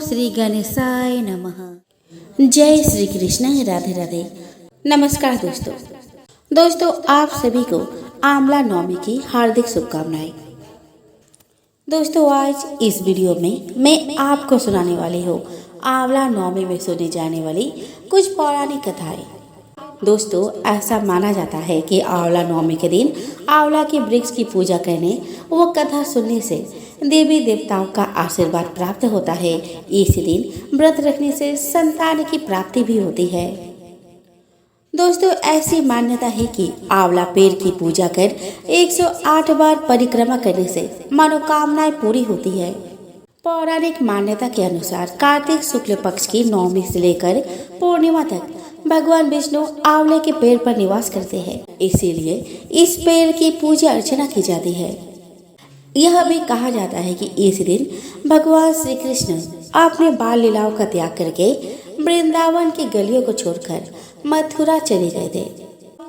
श्री गणेशाय नमः। जय श्री कृष्ण। राधे राधे। नमस्कार दोस्तों आप सभी को आंवला नवमी की हार्दिक शुभकामनाएं। दोस्तों आज इस वीडियो में मैं आपको सुनाने वाली हूँ आंवला नवमी में सुनी जाने वाली कुछ पौराणिक कथाएं। दोस्तों ऐसा माना जाता है कि आंवला नवमी के दिन आंवला के वृक्ष की पूजा करने वो कथा सुनने से देवी देवताओं का आशीर्वाद प्राप्त होता है। इस दिन व्रत रखने से संतान की प्राप्ति भी होती है। दोस्तों ऐसी मान्यता है कि आंवला पेड़ की पूजा कर 108 बार परिक्रमा करने से मनोकामनाएं पूरी होती है। पौराणिक मान्यता के अनुसार कार्तिक शुक्ल पक्ष की नवमी से लेकर पूर्णिमा तक भगवान विष्णु आंवले के पेड़ पर निवास करते हैं, इसीलिए इस पेड़ की पूजा अर्चना की जाती है। यह भी कहा जाता है कि इस दिन भगवान श्री कृष्ण अपने बाल लीलाओं का त्याग करके वृंदावन की गलियों को छोड़कर मथुरा चले गए थे।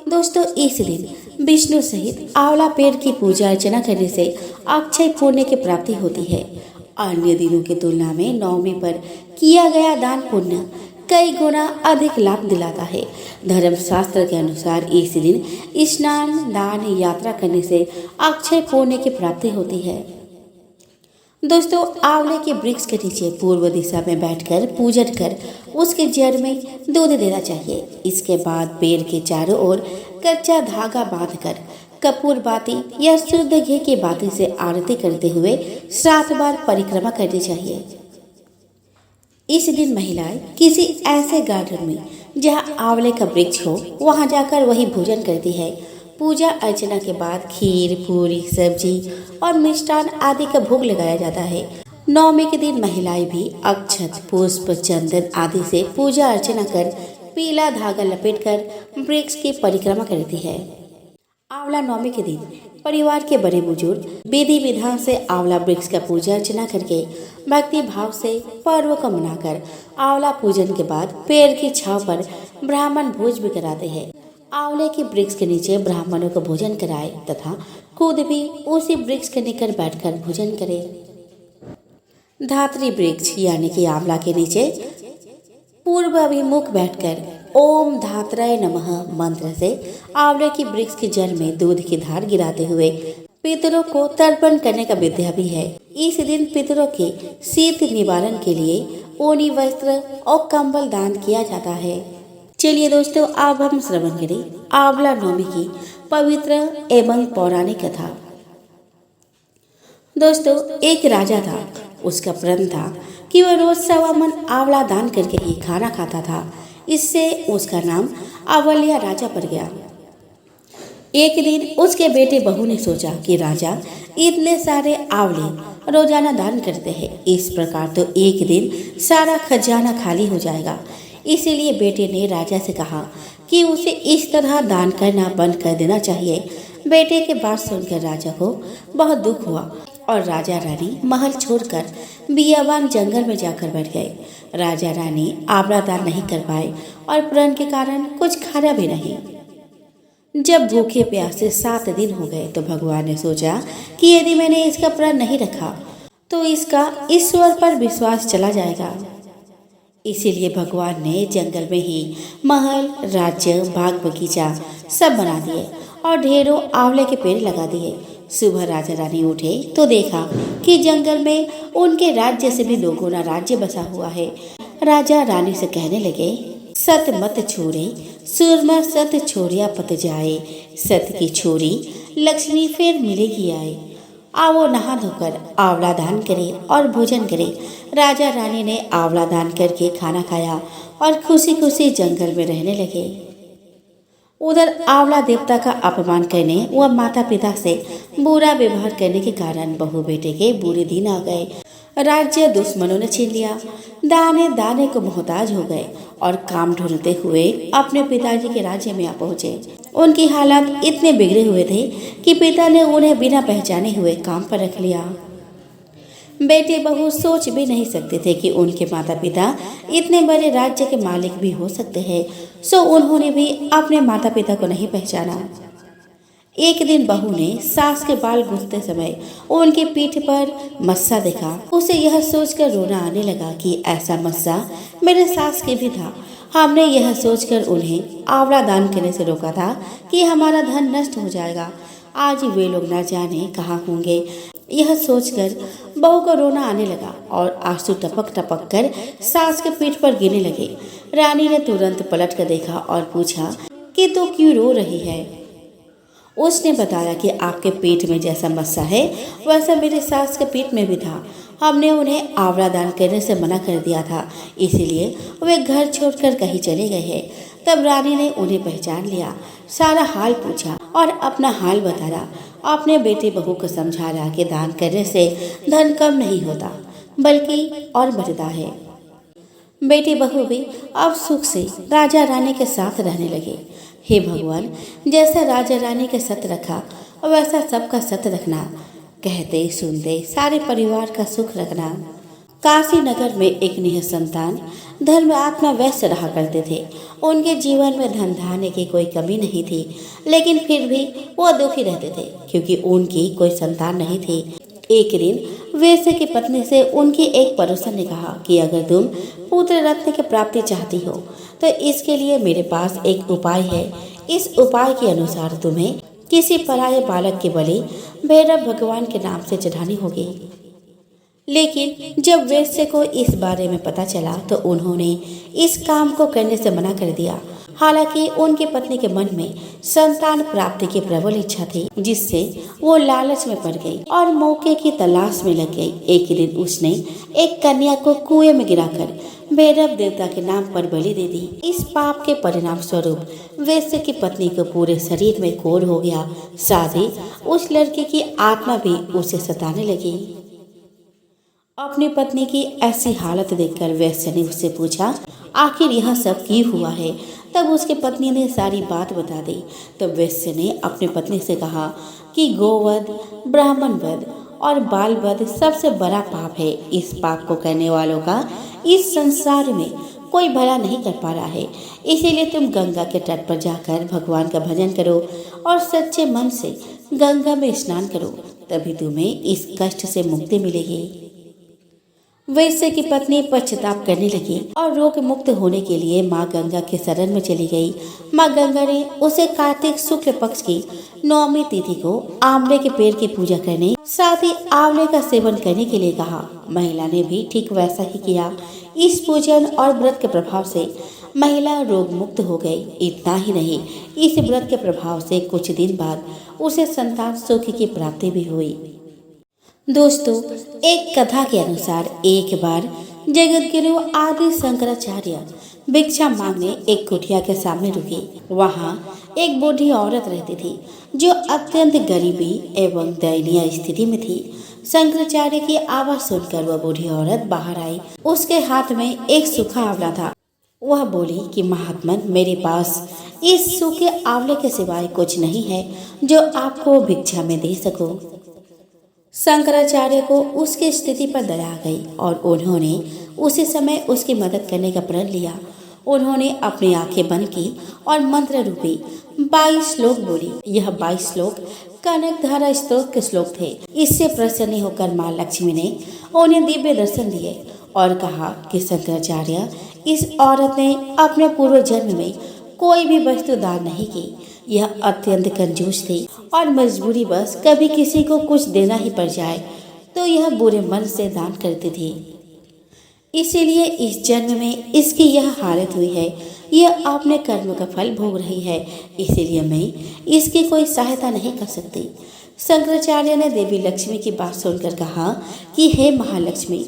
दोस्तों इस दिन विष्णु सहित आंवला पेड़ की पूजा अर्चना करने से अक्षय पुण्य की प्राप्ति होती है। अन्य दिनों की तुलना में नवमी पर किया गया दान पुण्य कई गुना अधिक लाभ दिलाता है। धर्मशास्त्र के अनुसार इस दिन स्नान दान यात्रा करने से अक्षय पुण्य की प्राप्ति होती है। दोस्तों आंवले के वृक्ष के नीचे पूर्व दिशा में बैठकर पूजन कर उसके जड़ में दूध देना चाहिए। इसके बाद पेड़ के चारों ओर कच्चा धागा बांधकर कपूर बाती या शुद्ध घी की बाती से आरती करते हुए 7 बार परिक्रमा करनी चाहिए। इस दिन महिलाएं किसी ऐसे गार्डन में जहां आंवले का वृक्ष हो वहां जाकर वही भोजन करती है। पूजा अर्चना के बाद खीर पूरी सब्जी और मिष्ठान आदि का भोग लगाया जाता है। नवमी के दिन महिलाएं भी अक्षत पुष्प चंदन आदि से पूजा अर्चना कर पीला धागा लपेटकर वृक्ष की परिक्रमा करती है। आंवला नवमी के दिन परिवार के बड़े बुजुर्ग विधि विधान से आंवला वृक्ष का पूजा अर्चना करके भक्ति भाव से पर्व को मनाकर आंवला पूजन के बाद पेड़ की छांव पर ब्राह्मण भोज भी कराते हैं। आंवले के वृक्ष के नीचे ब्राह्मणों को भोजन कराए तथा खुद भी उसी वृक्ष के निकट बैठकर भोजन करे। धात्री वृक्ष यानी कि आंवला के नीचे पूर्व अभिमुख बैठकर ओम धात्राय नमः मंत्र से आंवले की वृक्ष की जड़ में दूध की धार गिराते हुए पितरों को तर्पण करने का विद्या भी है। इस दिन पितरों के शीत निवारण के लिए ऊनी वस्त्र और कंबल दान किया जाता है। चलिए दोस्तों अब हम श्रवण करें आंवला नवमी की पवित्र एवं पौराणिक कथा। दोस्तों एक राजा था। उसका प्रण था कि वह रोज 1.25 मन आंवला दान करके ही खाना खाता था। इससे उसका नाम अवलिया राजा पड़ गया। एक दिन उसके बेटे बहू ने सोचा कि राजा इतने सारे आंवले रोजाना दान करते हैं, इस प्रकार तो एक दिन सारा खजाना खाली हो जाएगा। इसीलिए बेटे ने राजा से कहा कि उसे इस तरह दान करना बंद कर देना चाहिए। बेटे के बात सुनकर राजा को बहुत दुख हुआ और राजा रानी महल छोड़कर बियाबान जंगल में जाकर बैठ गए। राजा रानी आंवला दान नहीं कर पाए और प्रण के कारण कुछ खाया भी नहीं। जब भूखे प्यासे 7 दिन हो गए तो भगवान ने सोचा कि यदि मैंने इसका प्रण नहीं रखा तो इसका ईश्वर पर विश्वास चला जाएगा। इसीलिए भगवान ने जंगल में ही महल राज्य बाग बगीचा सब बना दिए और ढेरों आंवले के पेड़ लगा दिए। सुबह राजा रानी उठे तो देखा कि जंगल में उनके राज्य से भी 2 गुना राज्य बसा हुआ है। राजा रानी से कहने लगे, सत मत छोड़े सूरमा सत छोड़िया पत जाए, सत की छोरी लक्ष्मी फिर मिलेगी आए। आओ नहा धोकर आंवला दान करे और भोजन करे। राजा रानी ने आंवला दान करके खाना खाया और खुशी खुशी जंगल में रहने लगे। उधर आंवला देवता का अपमान करने व माता पिता से बुरा व्यवहार करने के कारण बहू बेटे के बुरे दिन आ गए। राज्य दुश्मनों ने छीन लिया। दाने दाने को मोहताज हो गए और काम ढूंढते हुए अपने पिताजी के राज्य में आ पहुंचे। उनकी हालत इतने बिगड़े हुए थे कि पिता ने उन्हें बिना पहचाने हुए काम पर रख लिया। बेटे बहू सोच भी नहीं सकते थे कि उनके माता पिता इतने बड़े राज्य के मालिक भी हो सकते हैं, सो उन्होंने भी अपने माता पिता को नहीं पहचाना। एक दिन बहू ने सास के बाल गूंथते समय उनकी पीठ पर मस्सा देखा। उसे यह सोचकर रोना आने लगा कि ऐसा मस्सा मेरे सास के भी था। हमने यह सोचकर उन्हें आंवला दान करने से रोका था कि हमारा धन नष्ट हो जाएगा। आज वे लोग न जाने कहाँ होंगे। यह सोचकर बहू को रोना आने लगा और आंसू टपक टपक कर सास के पीठ पर गिरने लगे। रानी ने तुरंत पलट कर देखा और पूछा कि तू क्यों रो रही है। उसने बताया कि आपके पेट में जैसा मस्सा है वैसा मेरे सास के पेट में भी था। हमने उन्हें आंवला दान करने से मना कर दिया था, इसीलिए वे घर छोड़कर कहीं चले गए हैं। तब रानी ने उन्हें पहचान लिया, सारा हाल पूछा और अपना हाल बताया। अपने बेटे बहू को समझा रहा कि दान करने से धन कम नहीं होता बल्कि और बढ़ता है। बेटी बहू भी अब सुख से राजा रानी के साथ रहने लगे। हे भगवान, जैसा राजा रानी के सत रखा वैसा सबका सत रखना, कहते सुनते सारे परिवार का सुख रखना। काशी नगर में एक निःसंतान धर्म आत्मा वैश्य रहा करते थे। उनके जीवन में धन धान्य की कोई कमी नहीं थी, लेकिन फिर भी वो दुखी रहते थे क्योंकि उनकी कोई संतान नहीं थी। एक दिन वैश्य की पत्नी से उनकी एक पड़ोसन ने कहा कि अगर तुम पुत्र रत्न की प्राप्ति चाहती हो तो इसके लिए मेरे पास एक उपाय है। इस उपाय के अनुसार तुम्हें किसी पराये बालक की बलि भैरव भगवान के नाम से चढ़ानी होगी। लेकिन जब वैश्य को इस बारे में पता चला तो उन्होंने इस काम को करने से मना कर दिया। हालांकि उनकी पत्नी के मन में संतान प्राप्ति की प्रबल इच्छा थी, जिससे वो लालच में पड़ गई और मौके की तलाश में लग गई। एक दिन उसने एक कन्या को कुएं में गिराकर भैरव देवता के नाम पर बलि दे दी। इस पाप के परिणाम स्वरूप वैश्य की पत्नी को पूरे शरीर में कोढ़ हो गया। साथ ही उस लड़के की आत्मा भी उसे सताने लगी। अपनी पत्नी की ऐसी हालत देखकर वैश्य ने उससे पूछा, आखिर यह सब क्यों हुआ है। तब उसकी पत्नी ने सारी बात बता दी। तब वैश्य ने अपनी पत्नी से कहा कि गोवध, ब्राह्मण वध और बाल वध सबसे बड़ा पाप है। इस पाप को करने वालों का इस संसार में कोई भला नहीं कर पा रहा है। इसीलिए तुम गंगा के तट पर जाकर भगवान का भजन करो और सच्चे मन से गंगा में स्नान करो, तभी तुम्हें इस कष्ट से मुक्ति मिलेगी। वैश्य की पत्नी पश्चाताप करने लगी और रोग मुक्त होने के लिए माँ गंगा के शरण में चली गई। माँ गंगा ने उसे कार्तिक शुक्ल पक्ष की 9वीं तिथि को आंवले के पेड़ की पूजा करने, साथ ही आंवले का सेवन करने के लिए कहा। महिला ने भी ठीक वैसा ही किया। इस पूजन और व्रत के प्रभाव से महिला रोग मुक्त हो गई। इतना ही नहीं, इस व्रत के प्रभाव से कुछ दिन बाद उसे संतान सुख की प्राप्ति भी हुई। दोस्तों, एक कथा के अनुसार एक बार जगत गुरु आदि शंकराचार्य भिक्षा मांगने एक कुटिया के सामने रुके। वहाँ एक बूढ़ी औरत रहती थी जो अत्यंत गरीबी एवं दयनीय स्थिति में थी। शंकराचार्य की आवाज सुनकर वह बूढ़ी औरत बाहर आई। उसके हाथ में एक सूखा आंवला था। वह बोली कि महात्मन, मेरे पास इस सूखे आंवले के सिवाय कुछ नहीं है जो आपको भिक्षा में दे सकूं। शंकराचार्य को उसकी स्थिति पर दया आ गई और उन्होंने उसी समय उसकी मदद करने का प्रण लिया। उन्होंने अपनी आंखें बंद की और मंत्र रूपी 22 श्लोक बोली। यह 22 श्लोक कनकधारा स्तोत्र के श्लोक थे। इससे प्रसन्न होकर माँ लक्ष्मी ने उन्हें दिव्य दर्शन दिए और कहा कि शंकराचार्य, इस औरत ने अपने पूर्व जन्म में कोई भी वस्तु दान नहीं की। यह अत्यंत कंजूस थी और मजबूरी बस कभी किसी को कुछ देना ही पड़ जाए तो यह बुरे मन से दान करती थी। इसीलिए इस जन्म में इसकी यह हालत हुई है। यह अपने कर्म का फल भोग रही है, इसीलिए मैं इसकी कोई सहायता नहीं कर सकती। शंकराचार्य ने देवी लक्ष्मी की बात सुनकर कहा कि हे महालक्ष्मी,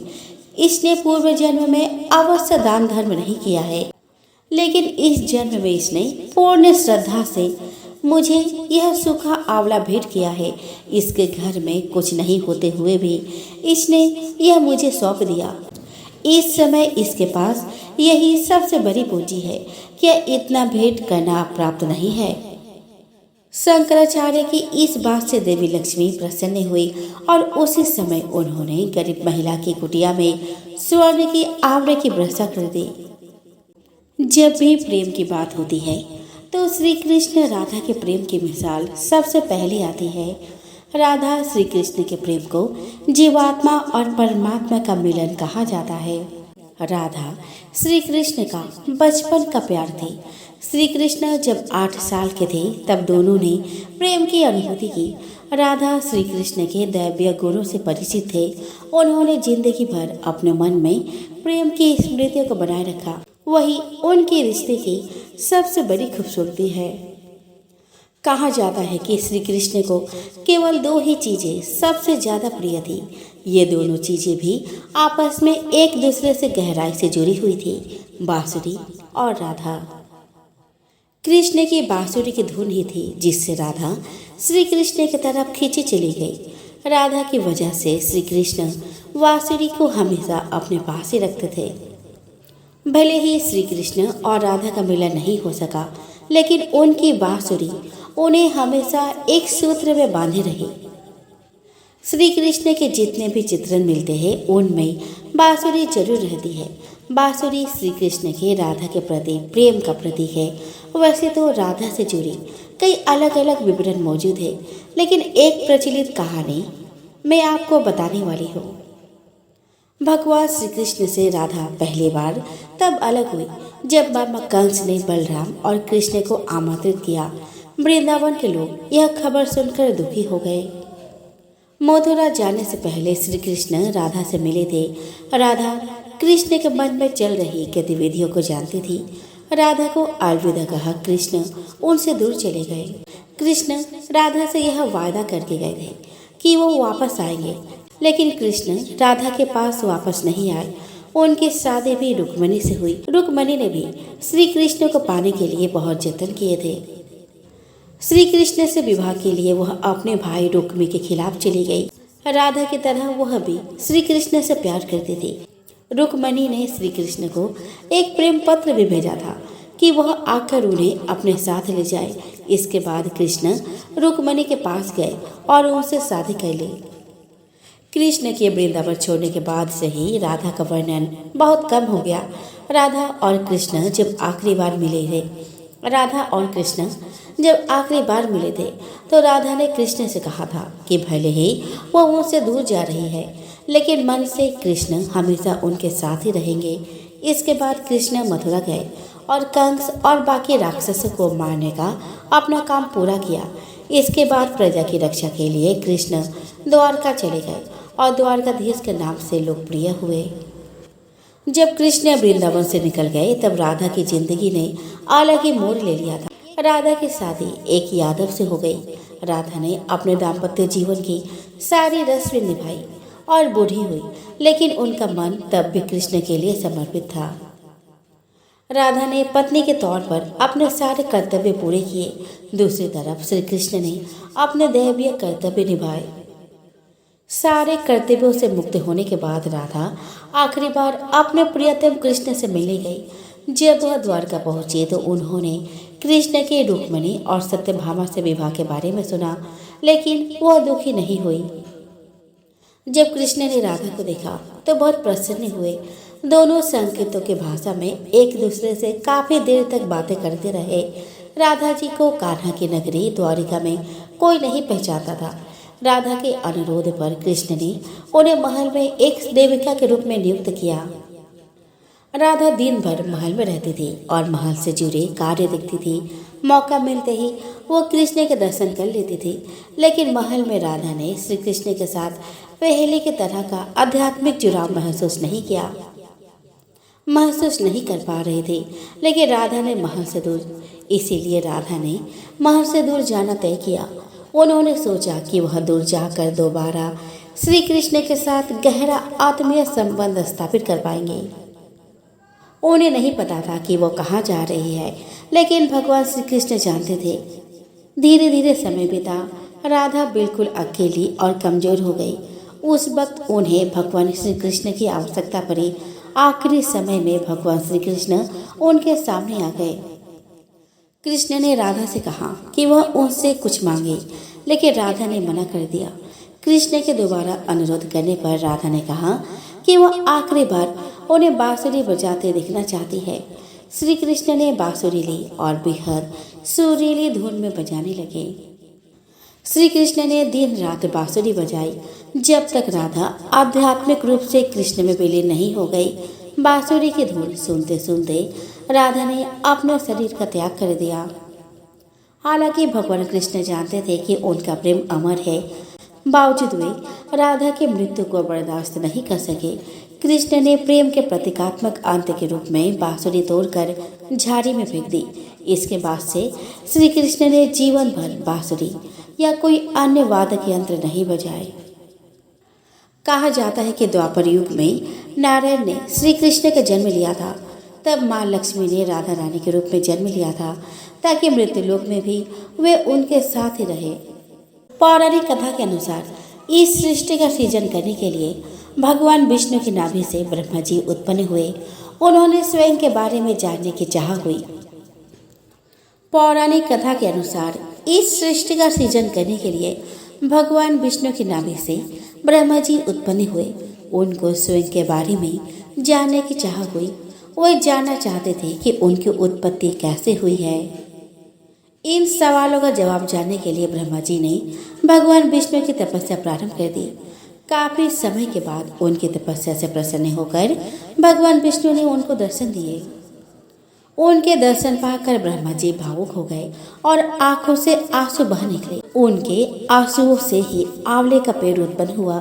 इसने पूर्व जन्म में अवश्य दान धर्म नहीं किया है, लेकिन इस जन्म में इसने पूर्ण श्रद्धा से मुझे यह सूखा आंवला भेंट किया है। इसके घर में कुछ नहीं होते हुए भी इसने यह मुझे सौंप दिया। इस समय इसके पास यही सबसे बड़ी पूंजी है। क्या इतना भेंट करना प्राप्त नहीं है? शंकराचार्य की इस बात से देवी लक्ष्मी प्रसन्न हुई और उसी समय उन्होंने गरीब महिला की कुटिया में स्वर्ण की आंवले की वर्षा कर दी। जब भी प्रेम की बात होती है तो श्री कृष्ण राधा के प्रेम की मिसाल सबसे पहले आती है। राधा श्री कृष्ण के प्रेम को जीवात्मा और परमात्मा का मिलन कहा जाता है। राधा श्री कृष्ण का बचपन का प्यार थी। श्री कृष्ण जब 8 साल के थे तब दोनों ने प्रेम की अनुभूति की। राधा श्री कृष्ण के दैवीय गुणों से परिचित थे। उन्होंने जिंदगी भर अपने मन में प्रेम की स्मृतियों को बनाए रखा। वही उनके रिश्ते की सबसे बड़ी खूबसूरती है। कहा जाता है कि श्री कृष्ण को केवल 2 ही चीजें सबसे ज्यादा प्रिय थी। ये दोनों चीजें भी आपस में एक दूसरे से गहराई से जुड़ी हुई थी, बांसुरी और राधा। कृष्ण की बांसुरी की धुन ही थी जिससे राधा श्री कृष्ण की तरफ खींची चली गई। राधा की वजह से श्री कृष्ण बांसुरी को हमेशा अपने पास ही रखते थे। भले ही श्री कृष्ण और राधा का मिलन नहीं हो सका, लेकिन उनकी बांसुरी उन्हें हमेशा एक सूत्र में बांधे रही। श्री कृष्ण के जितने भी चित्रण मिलते हैं उनमें बांसुरी जरूर रहती है। बांसुरी श्री कृष्ण के राधा के प्रति प्रेम का प्रतीक है। वैसे तो राधा से जुड़ी कई अलग अलग विवरण मौजूद है, लेकिन एक प्रचलित कहानी मैं आपको बताने वाली हूँ। भगवान श्री कृष्ण से राधा पहली बार तब अलग हुई जब बाबा कंस ने बलराम और कृष्ण को आमंत्रित किया। वृंदावन के लोग यह खबर सुनकर दुखी हो गए। मथुरा जाने से पहले श्री कृष्ण राधा से मिले थे। राधा कृष्ण के मन में चल रही गतिविधियों को जानती थी। राधा को अलविदा कहा कृष्ण उनसे दूर चले गए। कृष्ण राधा से यह वायदा करके गए थे कि वो वापस आएंगे, लेकिन कृष्ण राधा के पास वापस नहीं आए। उनकी शादी भी रुक्मिणी से हुई। रुक्मिणी ने भी श्री कृष्ण को पाने के लिए बहुत जतन किए थे। श्री कृष्ण से विवाह के लिए वह अपने भाई रुक्मी के खिलाफ चली गई। राधा की तरह वह भी श्री कृष्ण से प्यार करती थी। रुक्मिणी ने श्री कृष्ण को एक प्रेम पत्र भी भेजा था कि वह आकर उन्हें अपने साथ ले जाए। इसके बाद कृष्ण रुक्मिणी के पास गए और उनसे शादी कर ली। कृष्ण के वृंदावन छोड़ने के बाद से ही राधा का वर्णन बहुत कम हो गया। राधा और कृष्ण जब आखिरी बार मिले थे तो राधा ने कृष्ण से कहा था कि भले ही वो उनसे दूर जा रही है, लेकिन मन से कृष्ण हमेशा उनके साथ ही रहेंगे। इसके बाद कृष्ण मथुरा गए और कंस और बाकी राक्षसों को मारने का अपना काम पूरा किया। इसके बाद प्रजा की रक्षा के लिए कृष्ण द्वारका चले गए और द्वारकाधीश के नाम से लोकप्रिय हुए। जब कृष्ण वृंदावन से निकल गए तब राधा की जिंदगी ने अलग ही मोड़ ले लिया था। राधा की शादी एक यादव से हो गई। राधा ने अपने दाम्पत्य जीवन की सारी रस्में निभाई और बूढ़ी हुई, लेकिन उनका मन तब भी कृष्ण के लिए समर्पित था। राधा ने पत्नी के तौर पर अपने सारे कर्तव्य पूरे किए। दूसरी तरफ श्री कृष्ण ने अपने दैवीय कर्तव्य निभाए। सारे कर्तव्यों से मुक्त होने के बाद राधा आखिरी बार अपने प्रियतम कृष्ण से मिलने गई। जब वह द्वारका पहुंची तो उन्होंने कृष्ण के रुक्मिणी और सत्यभामा से विवाह के बारे में सुना, लेकिन वह दुखी नहीं हुई। जब कृष्ण ने राधा को देखा तो बहुत प्रसन्न हुए। दोनों संकेतों की भाषा में एक दूसरे से काफी देर तक बातें करते रहे। राधा जी को कान्हा की नगरी द्वारिका में कोई नहीं पहचानता था। राधा के अनुरोध पर कृष्ण ने उन्हें महल में एक देविका के रूप में नियुक्त किया। राधा दिन भर महल में रहती थी और महल से जुड़े कार्य देखती थी। मौका मिलते ही वो कृष्ण के दर्शन कर लेती थी, लेकिन महल में राधा ने श्री कृष्ण के साथ पहले की तरह का आध्यात्मिक जुड़ाव महसूस नहीं कर पा रही थी। लेकिन राधा ने महल से दूर इसीलिए राधा ने महल से दूर जाना तय किया। उन्होंने सोचा कि वह दूर जाकर दोबारा श्री कृष्ण के साथ गहरा आत्मीय संबंध स्थापित कर पाएंगे। उन्हें नहीं पता था कि वो कहाँ जा रही है, लेकिन भगवान श्री कृष्ण जानते थे। धीरे धीरे समय बीता। राधा बिल्कुल अकेली और कमजोर हो गई। उस वक्त उन्हें भगवान श्री कृष्ण की आवश्यकता पड़ी। आखिरी समय में भगवान श्री कृष्ण उनके सामने आ गए। कृष्ण ने राधा से कहा कि वह उनसे कुछ मांगे, लेकिन राधा ने मना कर दिया। कृष्ण के दोबारा अनुरोध करने पर राधा ने कहा कि वह आखिरी बार उन्हें बांसुरी बजाते देखना चाहती है। श्री कृष्ण ने बांसुरी ली और बेहद सुरीली धुन में बजाने लगे। श्री कृष्ण ने दिन रात बांसुरी बजाई जब तक राधा आध्यात्मिक रूप से कृष्ण में विलीन नहीं हो गई। बांसुरी की धुन सुनते सुनते राधा ने अपने शरीर का त्याग कर दिया। हालांकि भगवान कृष्ण जानते थे कि उनका प्रेम अमर है, बावजूद वे राधा की मृत्यु को बर्दाश्त नहीं कर सके। कृष्ण ने प्रेम के प्रतीकात्मक अंत के रूप में बांसुरी तोड़कर झाड़ी में फेंक दी। इसके बाद से श्री कृष्ण ने जीवन भर बांसुरी या कोई अन्य वादक यंत्र नहीं बजाए। कहा जाता है कि द्वापर युग में नारायण ने श्री कृष्ण का जन्म लिया था, तब माँ लक्ष्मी ने राधा रानी के रूप में जन्म लिया था ताकि मृत्यु लोक में भी वे उनके साथ ही रहे। पौराणिक कथा के अनुसार इस सृष्टि का सृजन करने के लिए भगवान विष्णु की नाभि से ब्रह्मा जी उत्पन्न हुए। उन्होंने स्वयं के बारे में जानने की चाह हुई। पौराणिक कथा के अनुसार इस सृष्टि का सृजन करने के लिए भगवान विष्णु की नाभि से ब्रह्मा जी उत्पन्न हुए। उनको स्वयं के बारे में जानने की चाह हुई। वे जानना चाहते थे कि उनकी उत्पत्ति कैसे हुई है। इन सवालों का जवाब जानने के लिए ब्रह्मा जी ने भगवान विष्णु की तपस्या प्रारंभ कर दी। काफी समय के बाद उनकी तपस्या से प्रसन्न होकर भगवान विष्णु ने उनको दर्शन दिए। उनके दर्शन पाकर ब्रह्मा जी भावुक हो गए और आंखों से आंसू बह निकले। उनके आंसुओं से ही आंवले का पेड़ उत्पन्न हुआ।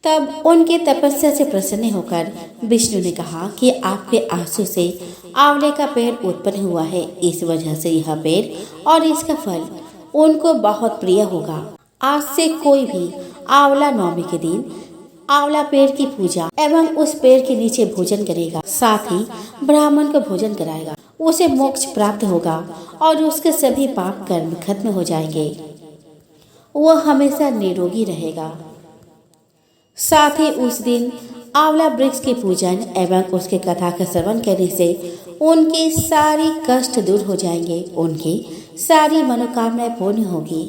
तब उनके तपस्या से प्रसन्न होकर विष्णु ने कहा कि आपके आंसू से आंवले का पेड़ उत्पन्न हुआ है, इस वजह से यह पेड़ और इसका फल उनको बहुत प्रिय होगा। आज से कोई भी आंवला नवमी के दिन आंवला पेड़ की पूजा एवं उस पेड़ के नीचे भोजन करेगा, साथ ही ब्राह्मण को भोजन कराएगा, उसे मोक्ष प्राप्त होगा और उसके सभी पाप कर्म खत्म हो जाएंगे। वह हमेशा निरोगी रहेगा। साथ ही उस दिन आंवला वृक्ष की पूजन एवं उसके कथा का श्रवण करने से उनके सारी कष्ट दूर हो जाएंगे, उनकी सारी मनोकामनाएं पूर्ण होगी।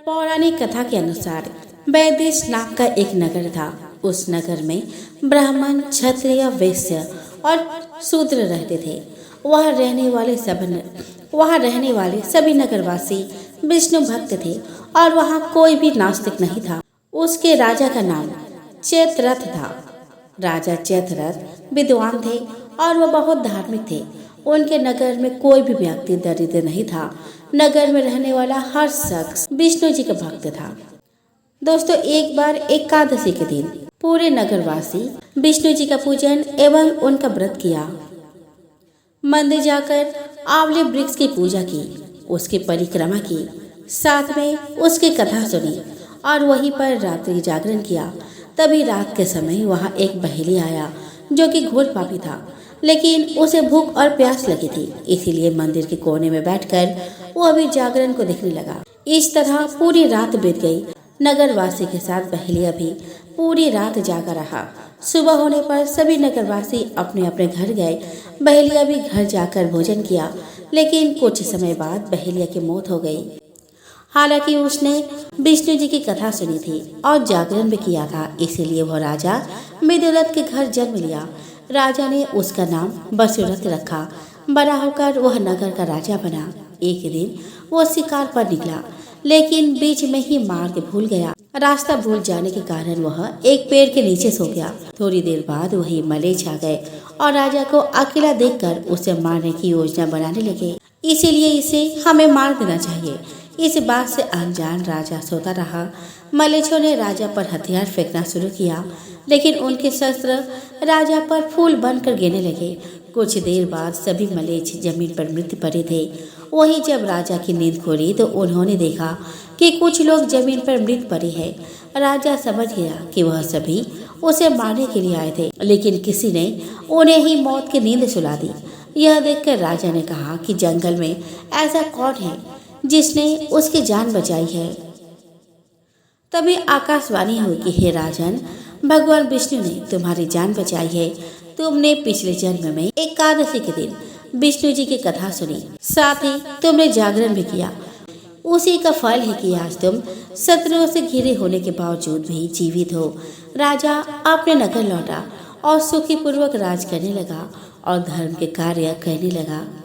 पौराणिक कथा के अनुसार वैदेश नाम का एक नगर था। उस नगर में ब्राह्मण, क्षत्रिय, वैश्य और शूद्र रहते थे। वहाँ रहने वाले सभी नगरवासी विष्णु भक्त थे और वहाँ कोई भी नास्तिक नहीं था। उसके राजा का नाम चैत्ररथ था। राजा चैत्ररथ विद्वान थे और वह बहुत धार्मिक थे। उनके नगर में कोई भी व्यक्ति दरिद्र नहीं था। नगर में रहने वाला हर शख्स विष्णु जी का भक्त था। दोस्तों, एक बार एकादशी के दिन पूरे नगरवासी विष्णु जी का पूजन एवं उनका व्रत किया। मंदिर जाकर आंवले वृक्ष की पूजा की, उसकी परिक्रमा की, साथ में उसकी कथा सुनी और वहीं पर रात्रि जागरण किया। तभी रात के समय वहाँ एक बहेली आया जो कि घोर पापी था, लेकिन उसे भूख और प्यास लगी थी, इसीलिए मंदिर के कोने में बैठकर वो अभी जागरण को देखने लगा। इस तरह पूरी रात बीत गई। नगरवासी के साथ बहेलिया भी पूरी रात जागा रहा। सुबह होने पर सभी नगरवासी अपने अपने घर गए। बहेलिया भी घर जाकर भोजन किया, लेकिन कुछ समय बाद बहेलिया की मौत हो गई। हालांकि उसने विष्णु जी की कथा सुनी थी और जागरण भी किया था, इसीलिए वह राजा विदुरथ के घर जन्म लिया। राजा ने उसका नाम वसुरथ रखा। बड़ा होकर वह नगर का राजा बना। एक दिन वह शिकार पर निकला, लेकिन बीच में ही मार्ग भूल गया। रास्ता भूल जाने के कारण वह एक पेड़ के नीचे सो गया। थोड़ी देर बाद वही मलेच्छ आ गए और राजा को अकेला देखकर उसे मारने की योजना बनाने लगे। इसीलिए इसे हमें मार देना चाहिए। इस बात से अनजान राजा सोता रहा। मलेच्छों ने राजा पर हथियार फेंकना शुरू किया, लेकिन उनके शस्त्र राजा पर फूल बनकर गिरने लगे। कुछ देर बाद सभी मलेच्छ जमीन पर मृत पड़े थे। वहीं जब राजा की नींद खुली तो उन्होंने देखा कि कुछ लोग जमीन पर मृत पड़े हैं। राजा समझ गया कि वह सभी उसे मारने के लिए आए थे, लेकिन किसी ने उन्हें ही मौत की नींद सुला दी। यह देखकर राजा ने कहा कि जंगल में ऐसा कौन है जिसने उसकी जान बचाई है। तभी आकाशवाणी हुई कि हे राजन, भगवान विष्णु ने तुम्हारी जान बचाई है। तुमने पिछले जन्म में एकादशी के दिन विष्णु जी की कथा सुनी, साथ ही तुमने जागरण भी किया। उसी का फल है कि आज तुम शत्रुओं से घिरे होने के बावजूद भी जीवित हो। राजा अपने नगर लौटा और सुखी पूर्वक राज करने लगा। और धर्म के कार्य करने लगा।